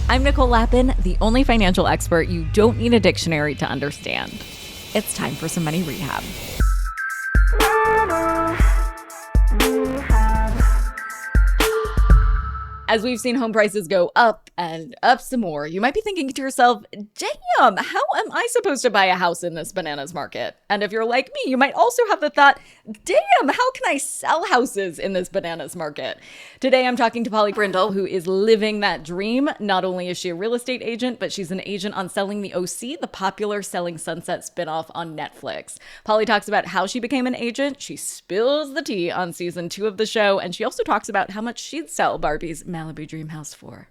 I'm Nicole Lappin, the only financial expert you don't need a dictionary to understand. It's time for some money rehab. As we've seen home prices go up and up some more, you might be thinking to yourself, damn, how am I supposed to buy a house in this bananas market? And if you're like me, you might also have the thought, damn, how can I sell houses in this bananas market? Today, I'm talking to Polly Brindle, who is living that dream. Not only is she a real estate agent, but she's an agent on Selling the OC, the popular Selling Sunset spinoff on Netflix. Polly talks about how she became an agent. She spills the tea on season 2 of the show. And she also talks about how much she'd sell Barbie's Malibu DreamHouse for.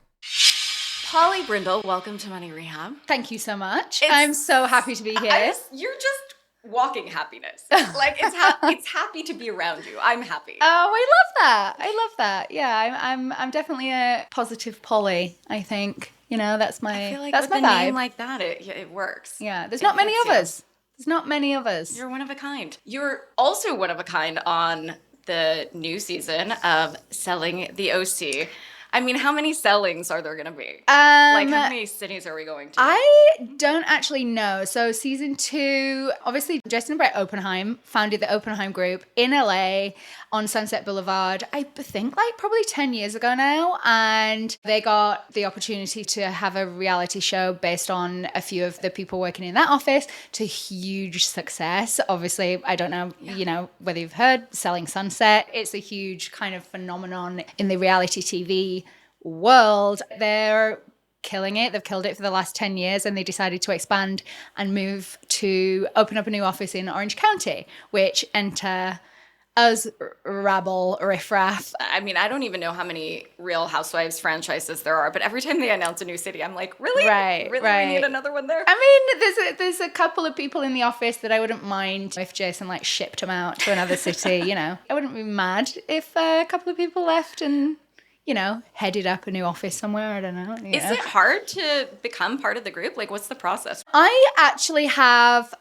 Polly Brindle, welcome to Money Rehab. Thank you so much. I'm so happy to be here. You're just walking happiness. Like it's happy to be around you. I'm happy. Oh, I love that. Yeah, I'm definitely a positive Polly. I think that's my I feel like that's with my a vibe. name like that, it works. Yeah, there's not many of us. There's not many of us. You're one of a kind. You're also one of a kind on the new season of Selling the OC. I mean, how many sellings are there going to be? How many cities are we going to? I don't actually know. So season 2, obviously, Jason and Brett Oppenheim founded the Oppenheim Group in LA on Sunset Boulevard, I think probably 10 years ago now. And they got the opportunity to have a reality show based on a few of the people working in that office to huge success. Obviously, I don't know, whether you've heard Selling Sunset. It's a huge kind of phenomenon in the reality TV world. They're killing it. They've killed it for the last 10 years, and they decided to expand and move to open up a new office in Orange County, which enter us rabble riffraff. I mean, I don't even know how many Real Housewives franchises there are, but every time they announce a new city, I'm like, really? Right. We need another one there? I mean, there's a couple of people in the office that I wouldn't mind if Jason shipped them out to another city, I wouldn't be mad if a couple of people left and headed up a new office somewhere. I don't know. Is it hard to become part of the group? Like, what's the process? I actually have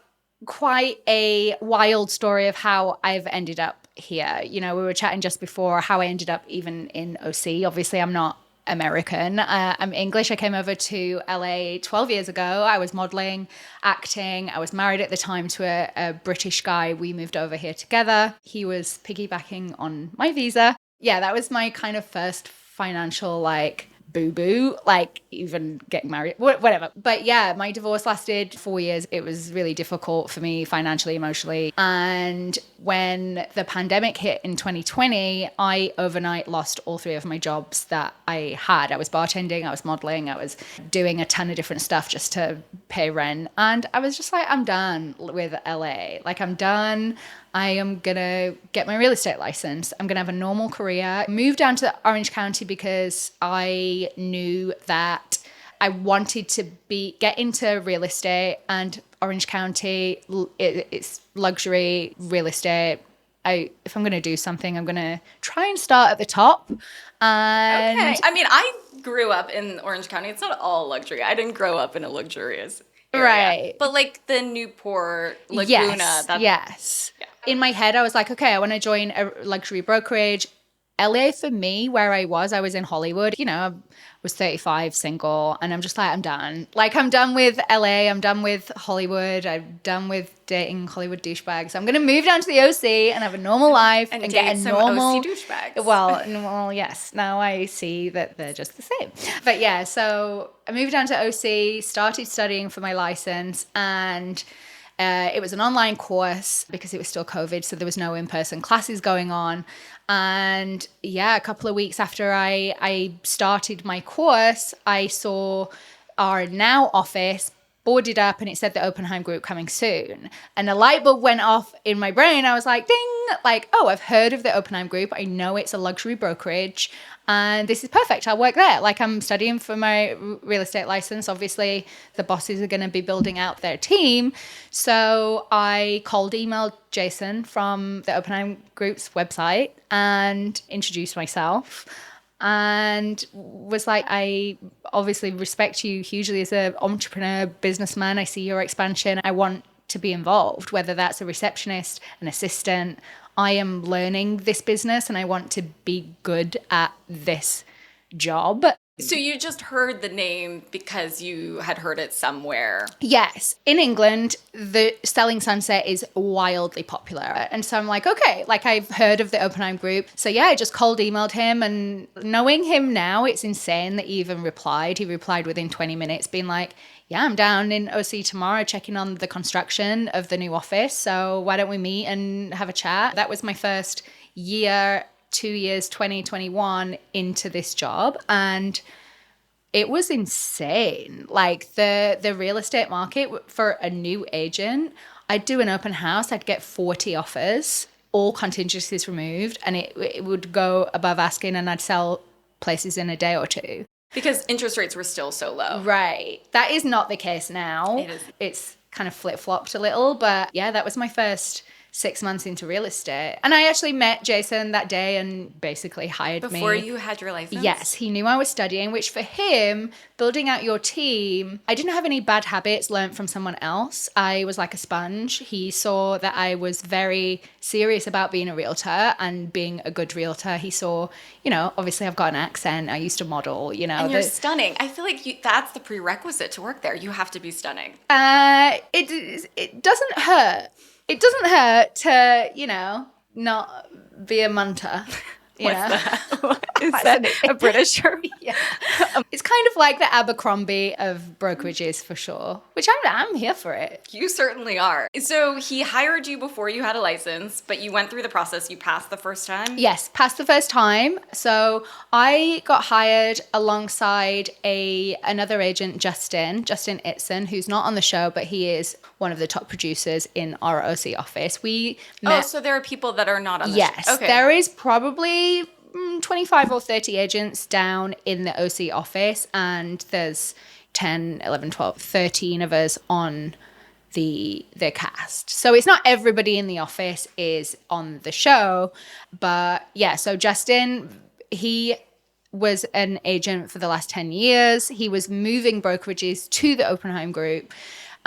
quite a wild story of how I've ended up here. We were chatting just before how I ended up even in OC. Obviously, I'm not American. I'm English. I came over to LA 12 years ago. I was modeling, acting. I was married at the time to a British guy. We moved over here together. He was piggybacking on my visa. Yeah, that was my kind of first financial boo-boo, even getting married, whatever. But yeah, my divorce lasted 4 years. It was really difficult for me financially, emotionally. And when the pandemic hit in 2020, I overnight lost all 3 of my jobs that I had. I was bartending, I was modeling, I was doing a ton of different stuff just to pay rent. And I was just like, I'm done with LA. I'm done. I am going to get my real estate license. I'm going to have a normal career. Moved down to Orange County because I knew that I wanted to get into real estate, and Orange County, it's luxury real estate. If I'm going to do something, I'm going to try and start at the top. And okay. I mean, I grew up in Orange County. It's not all luxury. I didn't grow up in a luxurious area. Right. But the Newport, Laguna. Yes. Yeah. In my head, I was like, okay, I want to join a luxury brokerage. LA for me, where I was in Hollywood, I was 35, single, and I'm just like, I'm done. I'm done with LA, I'm done with Hollywood, I'm done with dating Hollywood douchebags. I'm going to move down to the OC and have a normal life and get a normal OC douchebags. Well, yes. Now I see that they're just the same. But yeah, so I moved down to OC, started studying for my license, and it was an online course because it was still COVID, so there was no in-person classes going on. And yeah, a couple of weeks after I started my course, I saw our now office boarded up, and it said the Oppenheim Group coming soon. And a light bulb went off in my brain. I was like, ding, oh, I've heard of the Oppenheim Group. I know it's a luxury brokerage, and this is perfect. I'll work there. I'm studying for my real estate license. Obviously, the bosses are going to be building out their team. So I cold emailed Jason from the Oppenheim Group's website and introduced myself. And was like, I obviously respect you hugely as an entrepreneur, businessman. I see your expansion. I want to be involved, whether that's a receptionist, an assistant. I am learning this business and I want to be good at this job. So you just heard the name because you had heard it somewhere. Yes. In England, the Selling Sunset is wildly popular. And so I'm like, okay, like I've heard of the Oppenheim group. So yeah, I just cold emailed him, and knowing him now, it's insane that he even replied. He replied within 20 minutes being like, yeah, I'm down in OC tomorrow checking on the construction of the new office. So why don't we meet and have a chat? That was my first year, 2 years, 2021 into this job. And it was insane. Like the real estate market for a new agent, I'd do an open house, I'd get 40 offers, all contingencies removed, and it would go above asking, and I'd sell places in a day or two. Because interest rates were still so low. Right. That is not the case now. It is. It's kind of flip-flopped a little, but yeah, that was my first 6 months into real estate. And I actually met Jason that day and basically hired me. Before you had your license? Yes, he knew I was studying, which for him, building out your team, I didn't have any bad habits learned from someone else. I was like a sponge. He saw that I was very serious about being a realtor and being a good realtor. He saw, obviously I've got an accent. I used to model, And you're stunning. I feel like that's the prerequisite to work there. You have to be stunning. It doesn't hurt. It doesn't hurt to, not be a munter. What's that? Is that a British term? Yeah. It's kind of like the Abercrombie of brokerages for sure, which I'm here for it. You certainly are. So he hired you before you had a license, but you went through the process. You passed the first time? Yes, passed the first time. So I got hired alongside another agent, Justin Itzen, who's not on the show, but he is one of the top producers in our OC office. We met. So there are people that are not on the yes, show. Okay. There is probably 25 or 30 agents down in the OC office, and there's 10, 11, 12, 13 of us on the cast. So it's not everybody in the office is on the show, but yeah, so Justin, he was an agent for the last 10 years. He was moving brokerages to the Oppenheim group.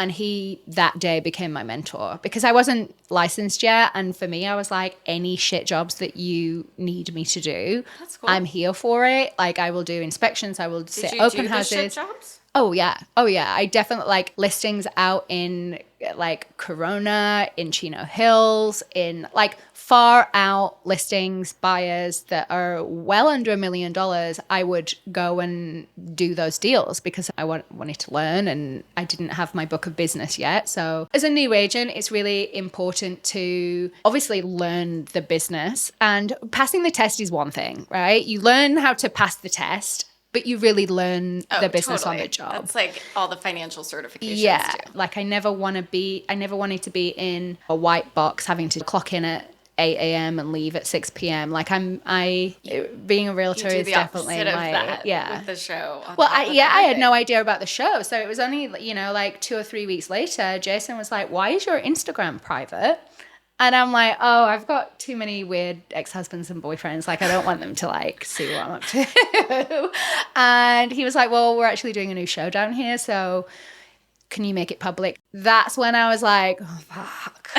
And he, that day, became my mentor because I wasn't licensed yet. And for me, I was like, any shit jobs that you need me to do, that's cool. I'm here for it. Like, I will do inspections. I will sit open houses. Did you do the shit jobs? Oh, yeah. I definitely like listings out in like Corona, in Chino Hills, in like far out listings, buyers that are well under $1 million. I would go and do those deals because I wanted to learn, and I didn't have my book of business yet. So as a new agent, it's really important to obviously learn the business, and passing the test is one thing, right? You learn how to pass the test, but you really learn the business on the job. That's like all the financial certifications yeah, too. Like I never wanted to be in a white box having to clock in at 8 a.m. and leave at 6 p.m. Like being a realtor is definitely my, with the show. Well, I had no idea about the show. So it was only, like 2 or 3 weeks later, Jason was like, why is your Instagram private? And I'm like, oh, I've got too many weird ex-husbands and boyfriends. Like, I don't want them to, like, see what I'm up to. And he was like, well, we're actually doing a new show down here, so can you make it public? That's when I was like, oh, fuck.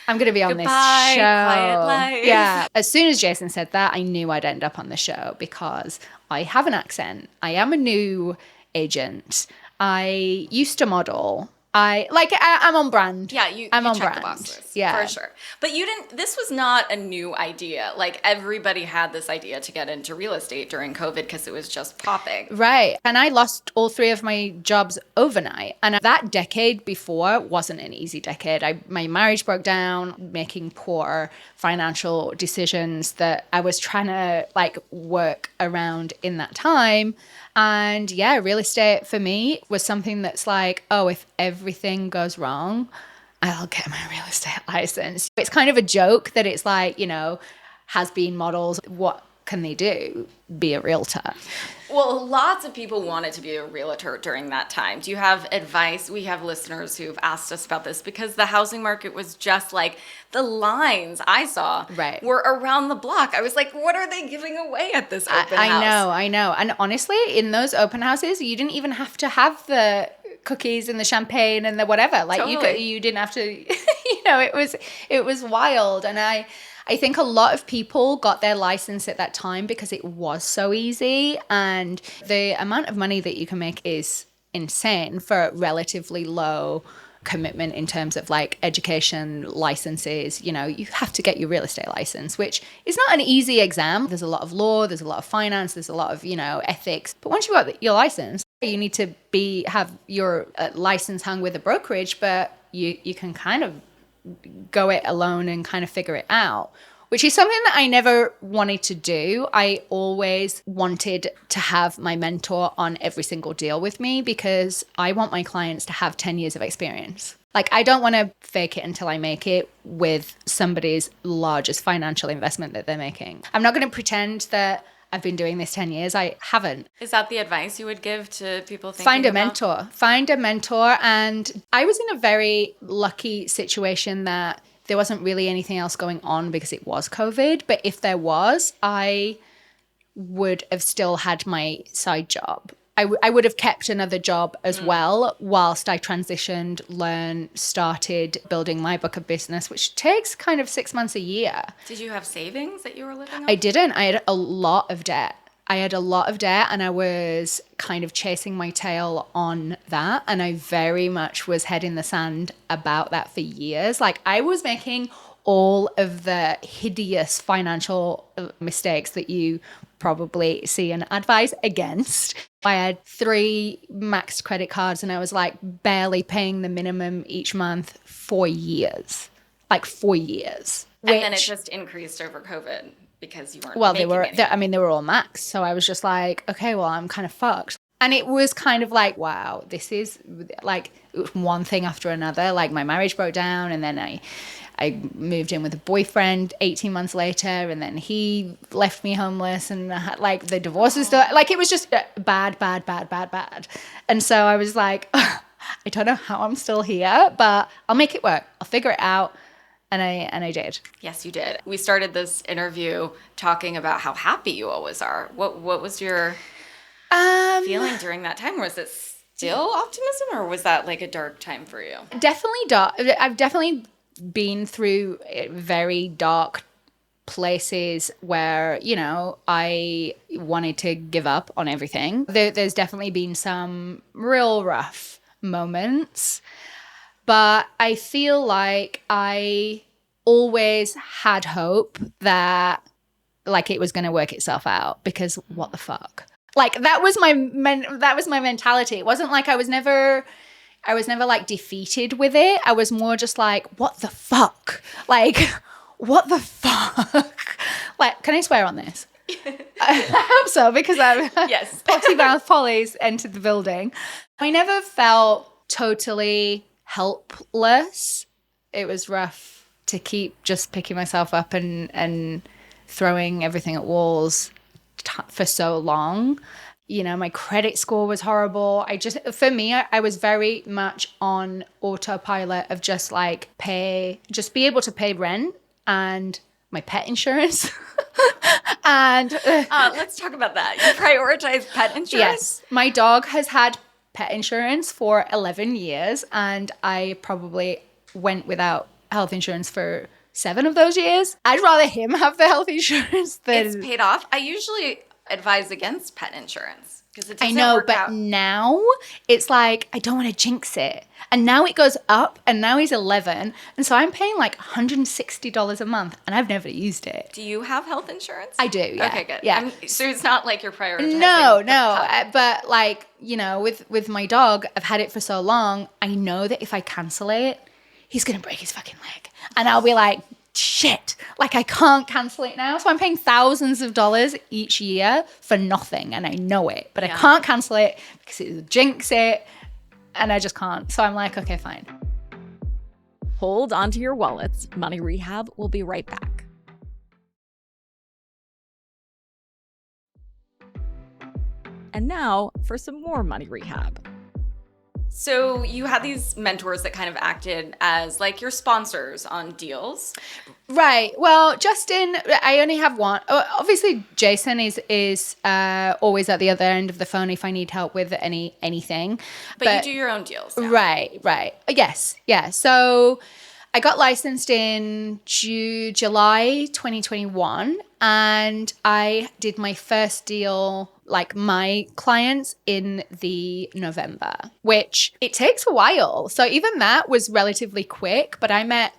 I'm going to be on this show. Quiet life. Yeah. As soon as Jason said that, I knew I'd end up on the show because I have an accent. I am a new agent. I used to model. I'm on brand. Yeah, I'm on brand. The box list, yeah, for sure. But you didn't. This was not a new idea. Like everybody had this idea to get into real estate during COVID because it was just popping. Right. And I lost all 3 of my jobs overnight. And that decade before wasn't an easy decade. My marriage broke down, making poor financial decisions that I was trying to like work around in that time. And yeah, real estate for me was something that's like, oh, if everything goes wrong, I'll get my real estate license. It's kind of a joke that it's like, has-been models, what can they do? Be a realtor. Well, lots of people wanted to be a realtor during that time. Do you have advice? We have listeners who've asked us about this because the housing market was just like the lines I saw were around the block. I was like, what are they giving away at this open house? I know. And honestly, in those open houses, you didn't even have to have the cookies and the champagne and the whatever. Like you didn't have to, it was wild. And I think a lot of people got their license at that time because it was so easy, and the amount of money that you can make is insane for relatively low commitment in terms of like education, licenses. You know, you have to get your real estate license, which is not an easy exam. There's a lot of law, there's a lot of finance, there's a lot of, you know, ethics. But once you got your license, you need to have your license hung with a brokerage, but you can kind of go it alone and kind of figure it out, which is something that I never wanted to do. I always wanted to have my mentor on every single deal with me because I want my clients to have 10 years of experience. Like, I don't want to fake it until I make it with somebody's largest financial investment that they're making. I'm not going to pretend that I've been doing this 10 years. I haven't. Is that the advice you would give to people thinking Find a mentor. Find a mentor. And I was in a very lucky situation that there wasn't really anything else going on because it was COVID. But if there was, I would have still had my side job. I would have kept another job as well whilst I transitioned, learned, started building my book of business, which takes kind of 6 months a year. Did you have savings that you were living on? I didn't. I had a lot of debt. And I was kind of chasing my tail on that. And I very much was head in the sand about that for years. Like, I was making all of the hideous financial mistakes that you probably see and advise against. I had 3 maxed credit cards and I was like barely paying the minimum each month for years. Like 4 years. And then it just increased over COVID because you weren't they were all maxed. So I was just like, okay, well, I'm kind of fucked. And it was kind of like, wow, this is like, it was one thing after another. Like, my marriage broke down, and then I moved in with a boyfriend 18 months later, and then he left me homeless, and like the divorce was still, like, it was just bad. And so I was like, I don't know how I'm still here, but I'll make it work. I'll figure it out. And I did. Yes, you did. We started this interview talking about how happy you always are. What was your feeling during that time? Was it still optimism, or was that like a dark time for you? Definitely dark. I've definitely been through very dark places where, you know, I wanted to give up on everything. There's definitely been some real rough moments, but I feel like I always had hope that like it was going to work itself out, because what the fuck? Like, that was my mentality. It wasn't like I was never like defeated with it. I was more just like, what the fuck? Like, what the fuck? Like, can I swear on this? I hope so, because yes. Potty mouth Polly's entered the building. I never felt totally helpless. It was rough to keep just picking myself up and throwing everything at walls for so long. You know, my credit score was horrible. For me, I was very much on autopilot of just like be able to pay rent and my pet insurance. And let's talk about that. You prioritize pet insurance? Yes. My dog has had pet insurance for 11 years, and I probably went without health insurance for 7 of those years. I'd rather him have the health insurance than... It's paid off. I usually advise against pet insurance because it doesn't I know, work but out. Now it's like, I don't want to jinx it. And now it goes up, and now he's 11. And so I'm paying like $160 a month, and I've never used it. Do you have health insurance? I do, yeah. Okay, good. Yeah. So it's not like you're prioritizing. No. But like, you know, with my dog, I've had it for so long. I know that if I cancel it, he's going to break his fucking leg. And I'll be like, shit, like I can't cancel it now. So I'm paying thousands of dollars each year for nothing, and I know it, but I can't cancel it because it will jinx it, and I just can't. So I'm like, okay, fine. Hold onto your wallets. Money Rehab will be right back. And now for some more Money Rehab. So you had these mentors that kind of acted as like your sponsors on deals. Right. Well, Justin, I only have one. Obviously, Jason is always at the other end of the phone if I need help with anything. But you do your own deals now. Right. Yes. Yeah. So I got licensed in July 2021, and I did my first deal, like my clients, in the November, which it takes a while. So even that was relatively quick, but I met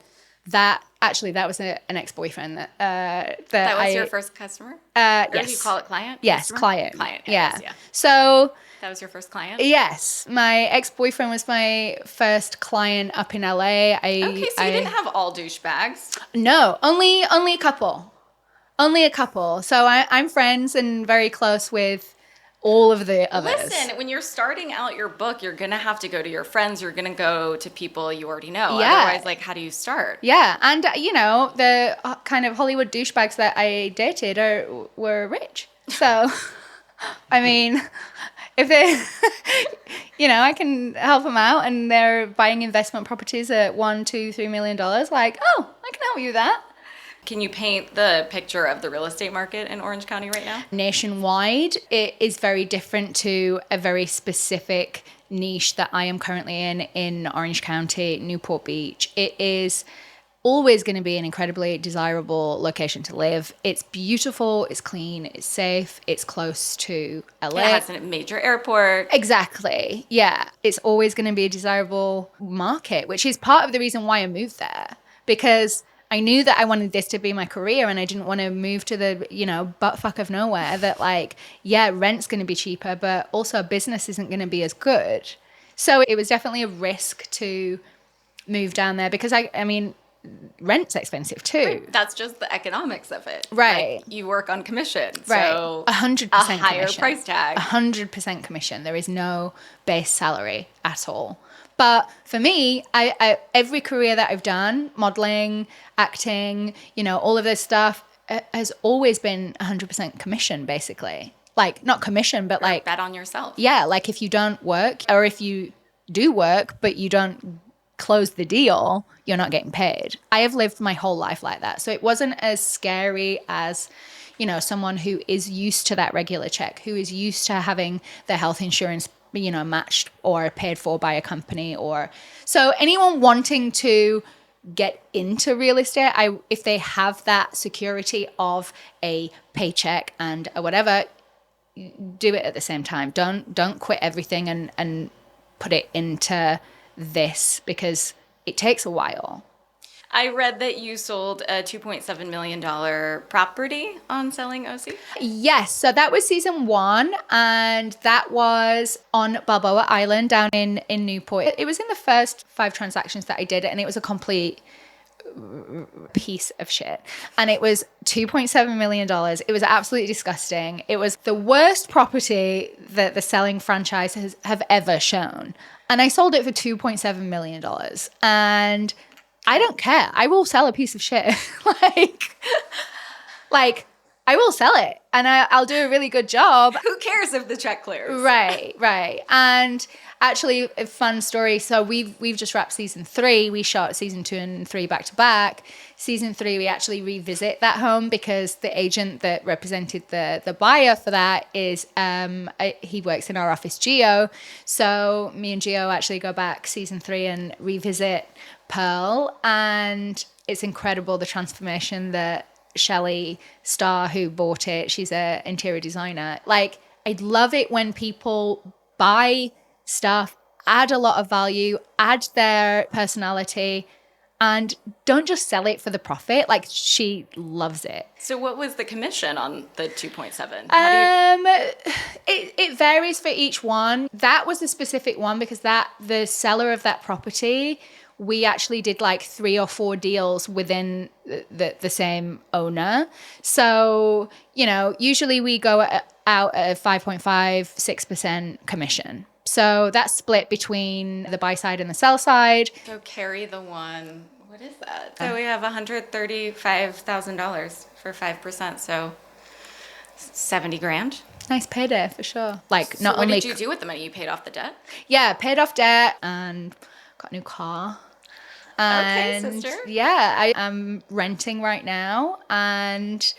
that. Actually, that was an ex-boyfriend that was your first customer? Yes. Or do you call it client? Yes, Customer? client. Client. Yeah. Yeah. So That was your first client? yes, my ex-boyfriend was my first client up in LA. Okay, so you didn't have all douchebags. No, only a couple. Only a couple. So I'm friends and very close with all of the others. Listen, when you're starting out your book, you're going to have to go to your friends. You're going to go to people you already know. Yeah. Otherwise, like, how do you start? Yeah, and the kind of Hollywood douchebags that I dated were rich. So, I mean, if they, I can help them out, and they're buying investment properties at $1, $2, $3 million. Like, oh, I can help you with that. Can you paint the picture of the real estate market in Orange County right now? Nationwide, it is very different to a very specific niche that I am currently in Orange County, Newport Beach. It is always going to be an incredibly desirable location to live. It's beautiful, it's clean, it's safe, it's close to LA. It has a major airport. Exactly. Yeah. It's always going to be a desirable market, which is part of the reason why I moved there, because I knew that I wanted this to be my career, and I didn't want to move to the, buttfuck of nowhere that, like, yeah, rent's going to be cheaper, but also business isn't going to be as good. So it was definitely a risk to move down there, because I mean, rent's expensive too. Right. That's just the economics of it. Right. Like, you work on commission. Right. So 100% a higher commission. price tag. 100% commission. There is no base salary at all. But for me, I every career that I've done, modeling, acting, all of this stuff, has always been 100% commission, basically. Like, not commission, but like, bet on yourself. Yeah, like if you don't work, or if you do work but you don't close the deal, you're not getting paid. I have lived my whole life like that. So it wasn't as scary as, someone who is used to that regular check, who is used to having their health insurance, matched or paid for by a company. Or so anyone wanting to get into real estate, if they have that security of a paycheck and a whatever, do it at the same time. Don't quit everything and put it into this, because it takes a while. I read that you sold a $2.7 million property on selling OC. Yes. So that was season 1, and that was on Balboa Island down in Newport. It was in the first 5 transactions that I did, and it was a complete piece of shit. And it was $2.7 million. It was absolutely disgusting. It was the worst property that the selling franchise have ever shown. And I sold it for $2.7 million. And I don't care. I will sell a piece of shit. like I will sell it, and I'll do a really good job. Who cares if the check clears? Right. And actually, a fun story. So we've just wrapped season 3. We shot season 2 and 3 back to back. Season 3, we actually revisit that home, because the agent that represented the buyer for that is he works in our office, Gio. So me and Gio actually go back season 3 and revisit Pearl, and it's incredible the transformation that Shelley Starr, who bought it, she's an interior designer. Like, I love it when people buy stuff, add a lot of value, add their personality, and don't just sell it for the profit. Like, she loves it. So what was the commission on the 2.7? It varies for each one. That was a specific one because the seller of that property, we actually did like 3 or 4 deals within the same owner. So, usually we go out at 5.5, 6% commission. So that's split between the buy side and the sell side. So carry the one. What is that? So we have $135,000 for 5%. So 70 grand. Nice payday for sure. Like, So not what only did you do with the money? You paid off the debt? Yeah, paid off debt and got a new car. And okay, sister. Yeah, I am renting right now, and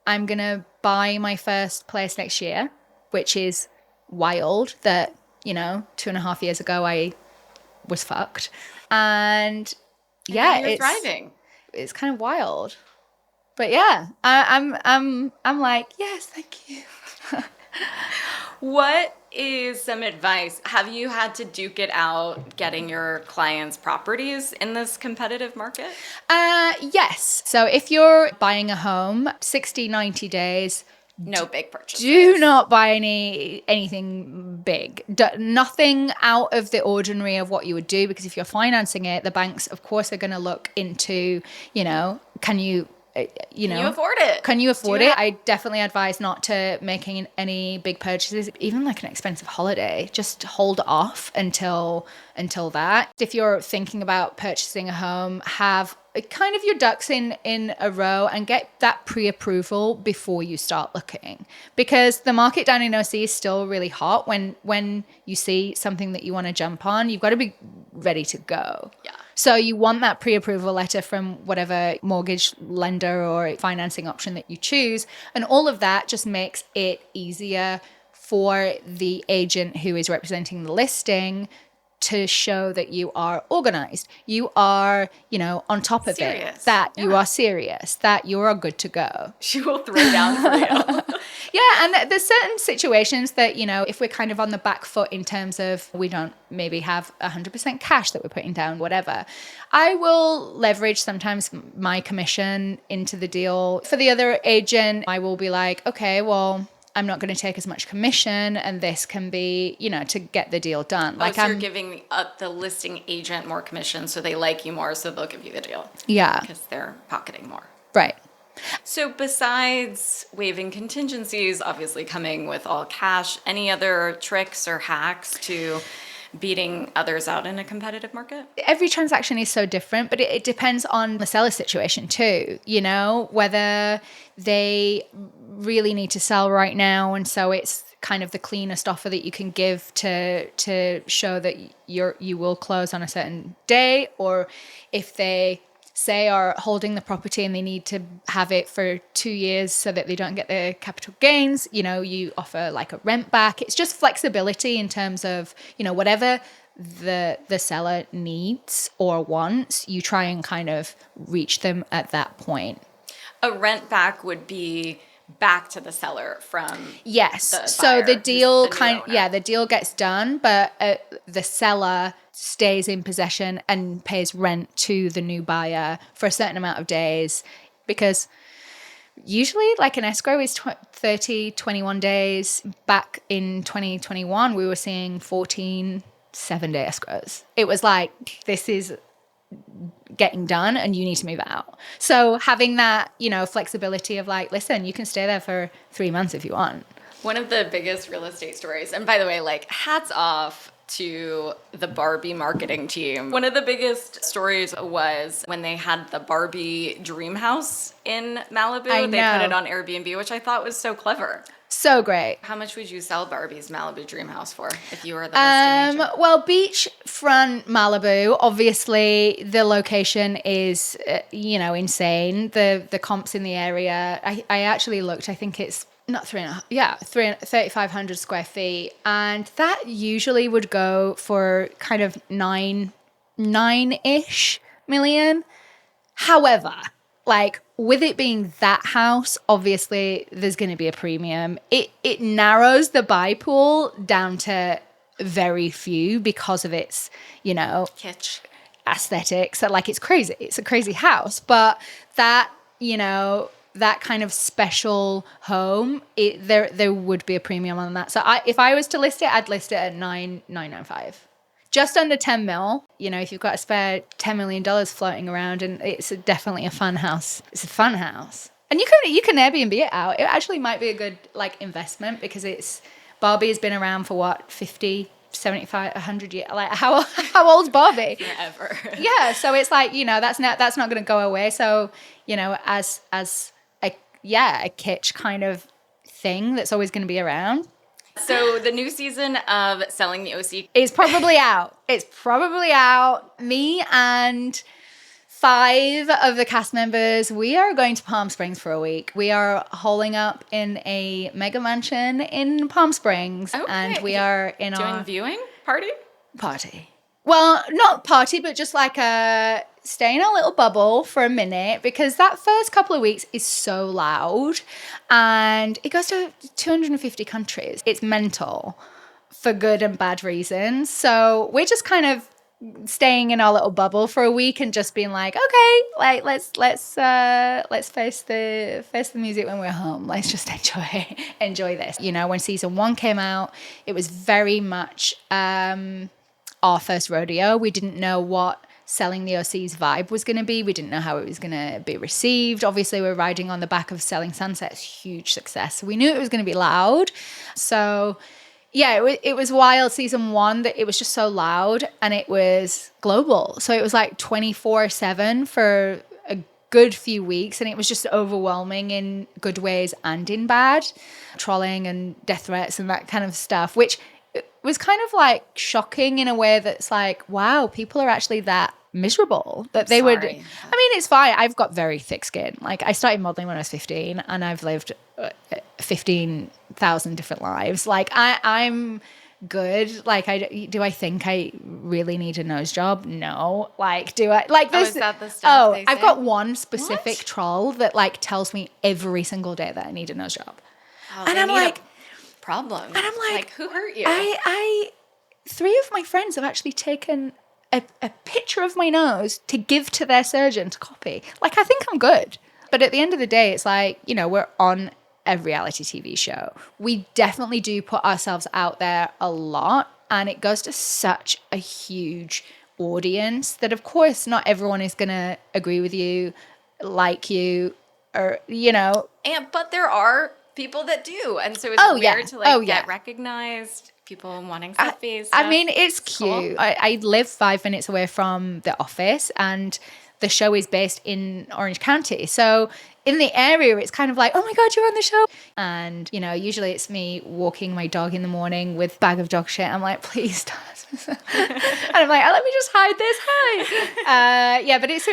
I'm going to buy my first place next year, which is wild that, 2.5 years ago I was fucked. And yeah, you're thriving. It's kind of wild. But yeah, I'm like, yes, thank you. What is some advice? Have you had to duke it out getting your clients' properties in this competitive market? Yes. So if you're buying a home, 60, 90 days, No big purchases. do not buy anything big. Nothing out of the ordinary of what you would do, because if you're financing it, the banks, of course, are going to look into, can you afford it? Can you afford it? I definitely advise not to making any big purchases, even like an expensive holiday. Just hold off until that. If you're thinking about purchasing a home, have kind of your ducks in a row and get that pre-approval before you start looking, because the market down in OC is still really hot. When you see something that you want to jump on, you've got to be ready to go. Yeah. So you want that pre-approval letter from whatever mortgage lender or financing option that you choose. And all of that just makes it easier for the agent who is representing the listing to show that you are organized, you are, on top of Serious. it, that you are serious, that you are good to go. She will throw down for you. Yeah, and there's certain situations that, if we're kind of on the back foot in terms of we don't maybe have 100% cash that we're putting down, whatever, I will leverage sometimes my commission into the deal. For the other agent, I will be like, okay, well, I'm not going to take as much commission, and this can be, to get the deal done. So you're giving the listing agent more commission, so they like you more, so they'll give you the deal. Yeah. Because they're pocketing more. Right. So besides waiving contingencies, obviously coming with all cash, any other tricks or hacks to beating others out in a competitive market? Every transaction is so different, but it depends on the seller situation too, whether they really need to sell right now, and so it's kind of the cleanest offer that you can give to show that you will close on a certain day, or if they say are holding the property and they need to have it for 2 years so that they don't get the capital gains, you offer like a rent back. It's just flexibility in terms of, whatever the seller needs or wants, you try and kind of reach them at that point. A rent back would be back to the seller from yes. the So buyer, the deal the deal gets done, but the seller stays in possession and pays rent to the new buyer for a certain amount of days, because usually like an escrow is 30, 21 days. Back in 2021, we were seeing 14 7-day escrows. It was like, this is getting done and you need to move out. So having that, flexibility of like, listen, you can stay there for 3 months if you want. One of the biggest real estate stories, and by the way, like, hats off to the Barbie marketing team. One of the biggest stories was when they had the Barbie DreamHouse in Malibu. They put it on Airbnb, which I thought was so clever. So great. How much would you sell Barbie's Malibu DreamHouse for if you were the listing agent? Well, beachfront Malibu, obviously the location is, insane. The comps in the area. I actually looked. I think it's not 3,500 square feet, and that usually would go for kind of 9-ish million. However, like, with it being that house, obviously there's going to be a premium. It narrows the buy pool down to very few because of its, kitsch aesthetics. So, like, it's crazy. It's a crazy house, but that, that kind of special home, there would be a premium on that. So if I was to list it, I'd list it at 995. Just under 10 mil, if you've got a spare $10 million floating around, and it's definitely a fun house. It's a fun house. And you can Airbnb it out. It actually might be a good investment, because Barbie has been around for what, 50, 75, 100 years. Like, how old's Barbie? Forever. Yeah, so it's like, that's not going to go away. So, as a kitsch kind of thing that's always going to be around. So the new season of Selling the OC is probably out. It's probably out. Me and 5 of the cast members, we are going to Palm Springs for a week. We are holing up in a mega mansion in Palm Springs. Okay. And we are in doing viewing party. Well, not party, but just like stay in a little bubble for a minute, because that first couple of weeks is so loud and it goes to 250 countries. It's mental for good and bad reasons. So we're just kind of staying in our little bubble for a week and just being like, okay, like let's face the music when we're home. Let's just enjoy this. You know, when season 1 came out, it was very much our first rodeo. We didn't know what Selling the OC's vibe was going to be. We didn't know how it was going to be received. Obviously, we're riding on the back of Selling Sunset's huge success. So we knew it was going to be loud. So yeah, it was wild. Season 1, that it was just so loud and it was global. So it was like 24/7 for a good few weeks, and it was just overwhelming in good ways and in bad. Trolling and death threats and that kind of stuff, which was kind of like shocking in a way that's like, wow, people are actually that miserable that they would. I mean, it's fine. I've got very thick skin. Like, I started modeling when I was 15 and I've lived 15,000 different lives. Like, I'm good. Like, do I think I really need a nose job? No. Like, do I? Like, this. Is that the stuff they I've say? got one specific troll that like tells me every single day that I need a nose job. Oh, and they I'm need like, a problem. and I'm like, who hurt you? I 3 of my friends have actually taken a picture of my nose to give to their surgeon to copy. Like, I think I'm good. But at the end of the day, it's like, you know, we're on a reality TV show. We definitely do put ourselves out there a lot, and it goes to such a huge audience that, of course, not everyone is going to agree with you, like you, or, you know. But there are people that do, and so it's weird to get recognized. People wanting selfies. I mean, it's cute. Cool. I live 5 minutes away from the office, and the show is based in Orange County. So in the area, it's kind of like, oh my God, you're on the show. And, you know, usually it's me walking my dog in the morning with a bag of dog shit. I'm like, please don't. And I'm like, oh, let me just hide this. Hi. Yeah, but it's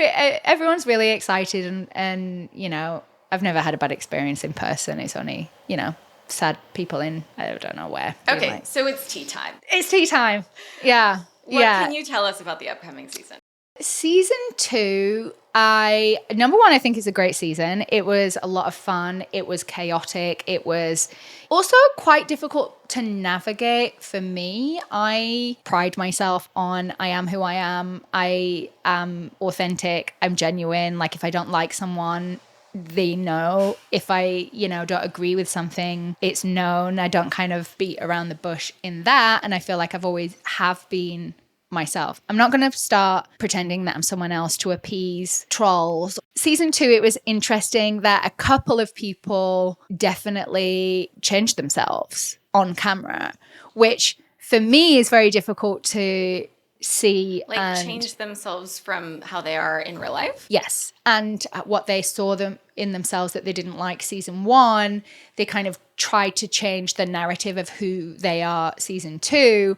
everyone's really excited, and, you know, I've never had a bad experience in person. It's only, you know, sad people in, I don't know where. Okay, like, so it's tea time. It's tea time. Yeah. What can you tell us about the upcoming season? Season 2, number 1, I think is a great season. It was a lot of fun. It was chaotic. It was also quite difficult to navigate for me. I pride myself on, I am who I am. I am authentic. I'm genuine. Like, if I don't like someone, they know. If I, you know, don't agree with something, it's known. I don't kind of beat around the bush in that. And I feel like I've always have been myself. I'm not going to start pretending that I'm someone else to appease trolls. Season 2, it was interesting that a couple of people definitely changed themselves on camera, which for me is very difficult to see. Like, change themselves from how they are in real life? Yes. And what they saw them in themselves that they didn't like season 1, they kind of tried to change the narrative of who they are season 2.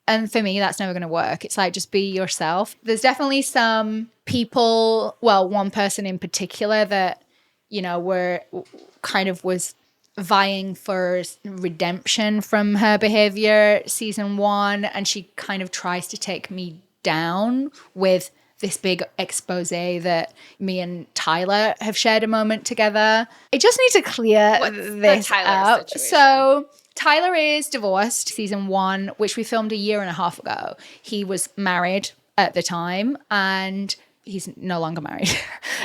And for me, that's never going to work. It's like, just be yourself. There's definitely some people, well, one person in particular that, you know, was vying for redemption from her behavior season 1, and she kind of tries to take me down with this big expose that me and Tyler have shared a moment together. I just need to clear this up. Situation? So Tyler is divorced season 1, which we filmed a year and a half ago. He was married at the time, and he's no longer married.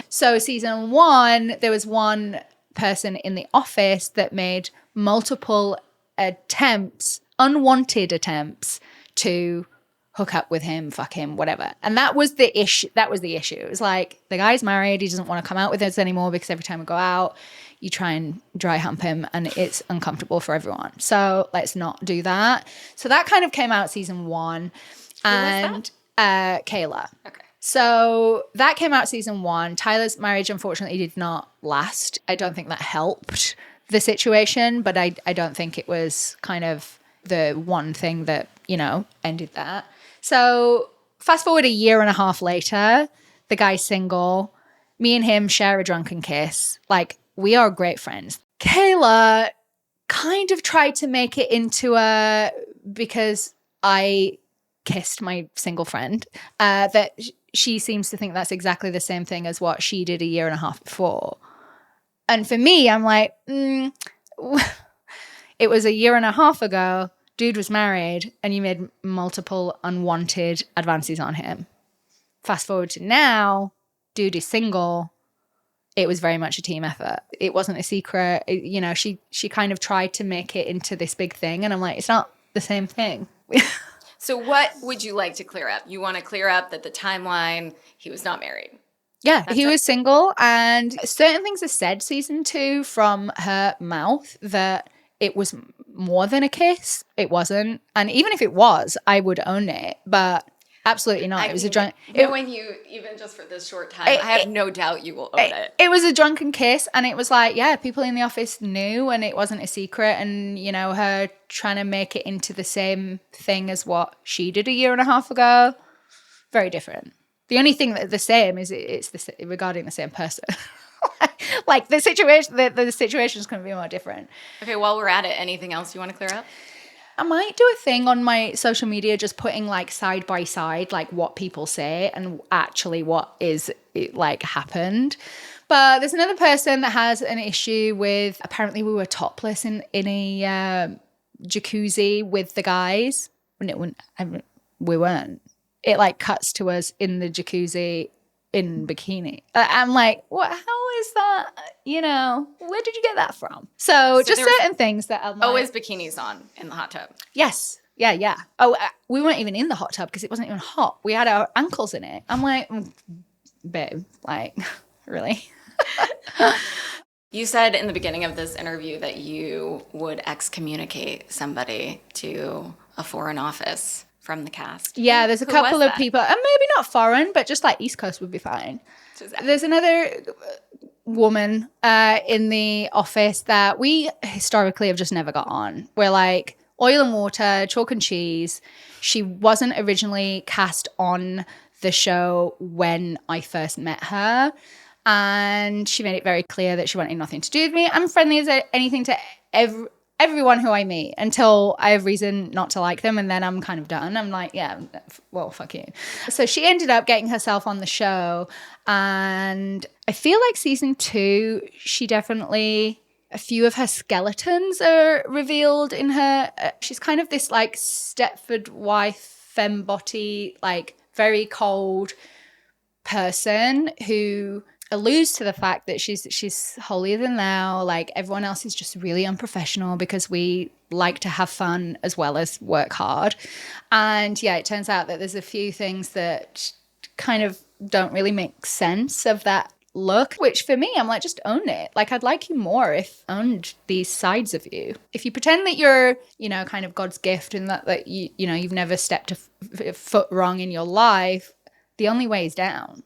So season 1, there was one person in the office that made multiple attempts, unwanted attempts, to hook up with him, fuck him, whatever. And that was the issue. It was like, the guy's married, he doesn't want to come out with us anymore because every time we go out, you try and dry hump him and it's uncomfortable for everyone. So let's not do that. So that kind of came out season 1. And Kayla. Okay. So that came out season 1. Tyler's marriage, unfortunately, did not last. I don't think that helped the situation, but I don't think it was kind of the one thing that, you know, ended that. So fast forward a year and a half later, the guy's single. Me and him share a drunken kiss. Like, we are great friends. Kayla kind of tried to make it into because I kissed my single friend, that she seems to think that's exactly the same thing as what she did a year and a half before. And for me, I'm like, it was a year and a half ago, dude was married, and you made multiple unwanted advances on him. Fast forward to now, dude is single. It was very much a team effort. It wasn't a secret. She kind of tried to make it into this big thing, and I'm like, it's not the same thing. So what would you like to clear up? You want to clear up that the timeline, he was not married. Yeah, he was single, and certain things are said season 2 from her mouth that it was more than a kiss. It wasn't. And even if it was, I would own it. But absolutely not. It was a drunk. Knowing you, even just for this short time, I have no doubt you will own it. It was a drunken kiss, and it was like, yeah, people in the office knew, and it wasn't a secret. And her trying to make it into the same thing as what she did a year and a half ago, very different. The only thing that's the same is it's regarding the same person. Like the situations couldn't be more different. Okay, while we're at it, anything else you want to clear up? I might do a thing on my social media just putting like side by side like what people say and actually what is like happened. But there's another person that has an issue with, apparently we were topless in a jacuzzi with the guys. We weren't. It like cuts to us in the jacuzzi in bikini. I'm like, what? How is that? Where did you get that from? So just certain things that I'm like, always bikinis on in the hot tub. Yes. Yeah. Oh, we weren't even in the hot tub because it wasn't even hot. We had our ankles in it. I'm like, babe, like, really? You said in the beginning of this interview that you would excommunicate somebody to a foreign office from the cast. Yeah, there's a couple of people, and maybe not foreign, but just like East Coast would be fine. There's another woman in the office that we historically have just never got on. We're like oil and water, chalk and cheese. She wasn't originally cast on the show when I first met her, and she made it very clear that she wanted nothing to do with me. I'm friendly as anything to everyone who I meet until I have reason not to like them, and then I'm kind of done. I'm like, yeah, well, fuck you. So she ended up getting herself on the show, and I feel like season 2, she definitely, a few of her skeletons are revealed in her. She's kind of this like Stepford wife, fembotty, like very cold person who alludes to the fact that she's holier than thou. Like everyone else is just really unprofessional because we like to have fun as well as work hard. And yeah, it turns out that there's a few things that kind of don't really make sense of that look, which for me, I'm like, just own it. Like I'd like you more if owned these sides of you. If you pretend that you're, kind of God's gift and that you've never stepped a foot wrong in your life, the only way is down.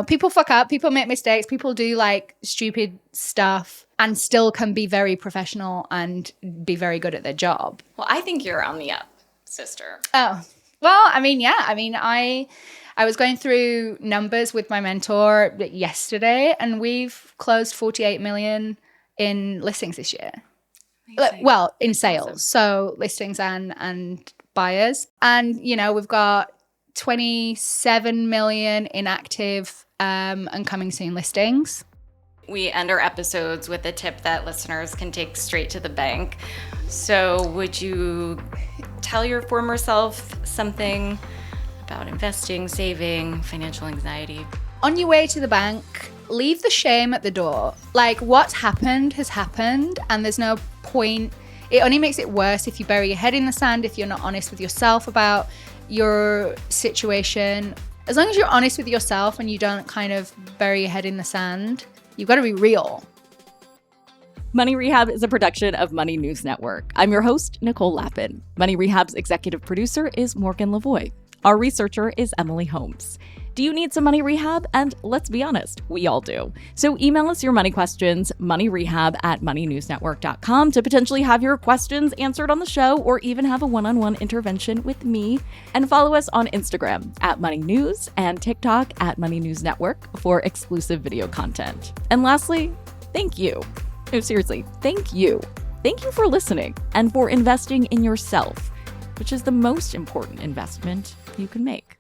People fuck up, people make mistakes, people do like stupid stuff and still can be very professional and be very good at their job. Well, I think you're on the up, sister. Oh, well, I was going through numbers with my mentor yesterday, and we've closed 48 million in listings this year. Amazing. Well, in sales. Awesome. So listings and buyers. And, we've got 27 million in active and coming soon listings. We end our episodes with a tip that listeners can take straight to the bank. So would you tell your former self something about investing, saving, financial anxiety? On your way to the bank, leave the shame at the door. Like what's happened has happened, and there's no point. It only makes it worse if you bury your head in the sand, if you're not honest with yourself about your situation. As long as you're honest with yourself and you don't kind of bury your head in the sand, you've got to be real. Money Rehab is a production of Money News Network. I'm your host, Nicole Lappin. Money Rehab's executive producer is Morgan Lavoie. Our researcher is Emily Holmes. Do you need some money rehab? And let's be honest, we all do. So email us your money questions, moneyrehab@moneynewsnetwork.com, to potentially have your questions answered on the show or even have a one-on-one intervention with me. And follow us on Instagram @moneynews and TikTok @moneynewsnetwork for exclusive video content. And lastly, thank you. No, seriously, thank you. Thank you for listening and for investing in yourself, which is the most important investment you can make.